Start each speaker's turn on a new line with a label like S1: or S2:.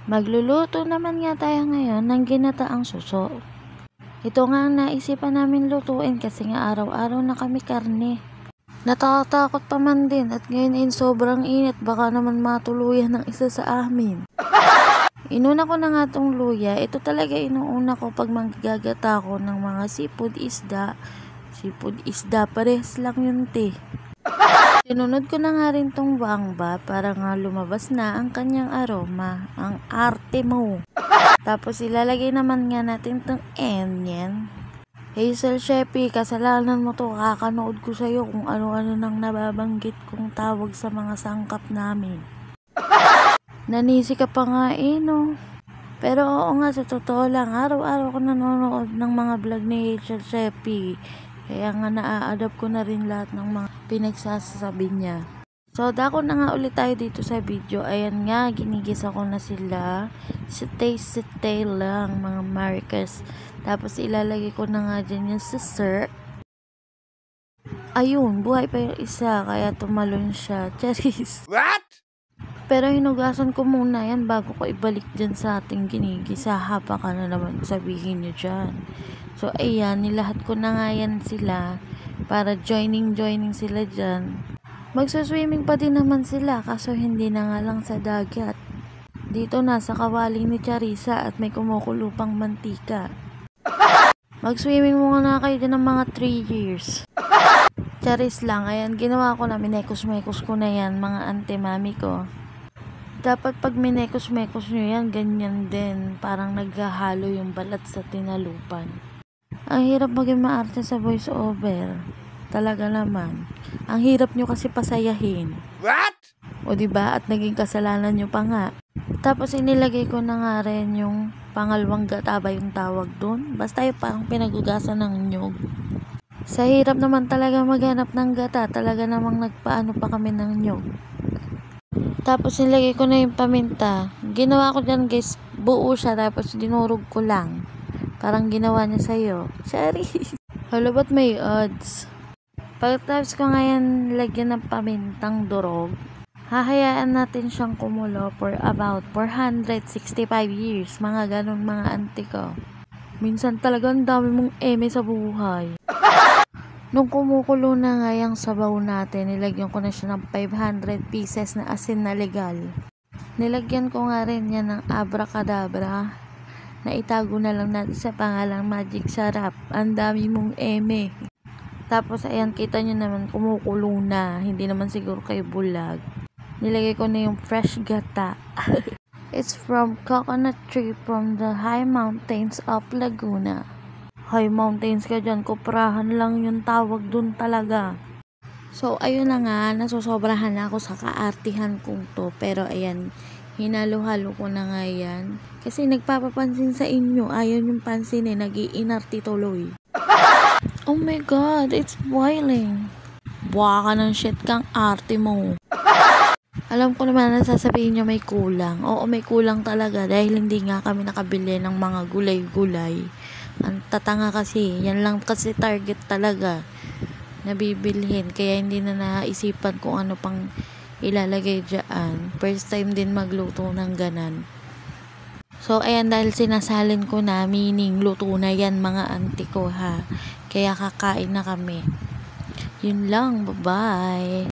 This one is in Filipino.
S1: Magluluto naman nga tayo ngayon ng ginataang suso. Ito nga ang naisipan namin lutuin kasi nga araw-araw na kami karne. Natatakot pa man din at ngayon sobrang init, baka naman matuluyan ng isa sa amin. Inuna ko na nga tong luya. Ito talaga inuuna ko pag manggagata ko ng mga seafood isda. Seafood isda, pares lang yun te. Sinunod ko na nga rin tong wangba para nga lumabas na ang kanyang aroma, ang arte mo. Tapos ilalagay naman nga natin tong onion. Hazel Sheppy, kasalanan mo to, kakanood ko sa'yo kung ano-ano nang nababanggit kong tawag sa mga sangkap namin. Nanisi ka pa nga no. Pero oo nga, sa totoo lang, araw-araw ko nanonood ng mga vlog ni Hazel Sheppy. Kaya nga naa-adapt ko na rin lahat ng mga pinagsasabi niya. So, dako na nga ulit tayo dito sa video. Ayan nga, ginigisa ko na sila. Sitay lang, mga markers. Tapos, ilalagay ko na nga dyan yung sisir. Ayun, buhay pa yung isa. Kaya tumalon siya. Charis.
S2: What?
S1: Pero hinugasan ko muna yan bago ko ibalik dyan sa ating ginigisa. Haba ka na naman sabihin nyo dyan. So, ayan, nilahat ko na nga yan sila para joining sila dyan. Magsuswimming pa din naman sila kaso hindi na nga lang sa dagat. Dito na sa kawali ni Charissa at may kumukulo pang mantika. Mag-swimming muna kayo din ng mga 3 years. Charis lang, ayan, ginawa ko na, minekos-mekos ko na yan, mga ante-mami ko. Dapat pag minekos-mekos nyo yan, ganyan din, parang naghahalo yung balat sa tinalupan. Ang hirap maging maarte sa voice over. Talaga naman. Ang hirap nyo kasi pasayahin.
S2: What?
S1: O diba? At naging kasalanan nyo pa nga. Tapos inilagay ko na nga rin yung pangalawang gata ba yung tawag dun? Basta yung parang pinagugasan ng nyog. Sa hirap naman talaga maghanap ng gata. Talaga namang nagpaano pa kami ng nyog. Tapos nilagay ko na yung paminta. Ginawa ko dyan guys, buo siya tapos dinurog ko lang. Parang ginawa niya sa'yo. Sorry. Hala, ba't may odds? Pagkatapos ko ngayon lagyan ng pamintang durog, hahayaan natin siyang kumulo for about 465 years. Mga ganun mga auntie ko. Minsan talaga ang dami mong eme sa buhay. Nung kumukulo na nga yung sabaw natin, nilagyan ko na siya ng 500 pieces na asin na legal. Nilagyan ko nga rin yan ng abracadabra. Naitago na lang natin sa pangalang Magic Sarap. Ang dami mong eme. Tapos ayan, kita nyo naman kumukulo na. Hindi naman siguro kayo bulag. Nilagay ko na yung fresh gata. It's from coconut tree from the high mountains of Laguna. High mountains ka dyan. Kuprahan lang yung tawag dun talaga. So ayun na nga, nasusobrahan na ako sa kaartihan kong to. Pero ayan, hinalo-halo ko na nga yan. Kasi nagpapapansin sa inyo. Ayaw yung pansinin. Nag-iinarti tuloy. Oh my God, it's boiling. Buwa ka ng shit kang arte mo. Alam ko naman na sasabihin nyo may kulang. Oo, may kulang talaga. Dahil hindi nga kami nakabili ng mga gulay-gulay. Ang tatanga kasi. Yan lang kasi target talaga. Nabibilhin. Kaya hindi na naisipan kung ano pang ilalagay dyan. First time din magluto ng ganan. So, ayan, dahil sinasalin ko na, meaning luto na yan mga auntie ko ha. Kaya kakain na kami. Yun lang, bye-bye.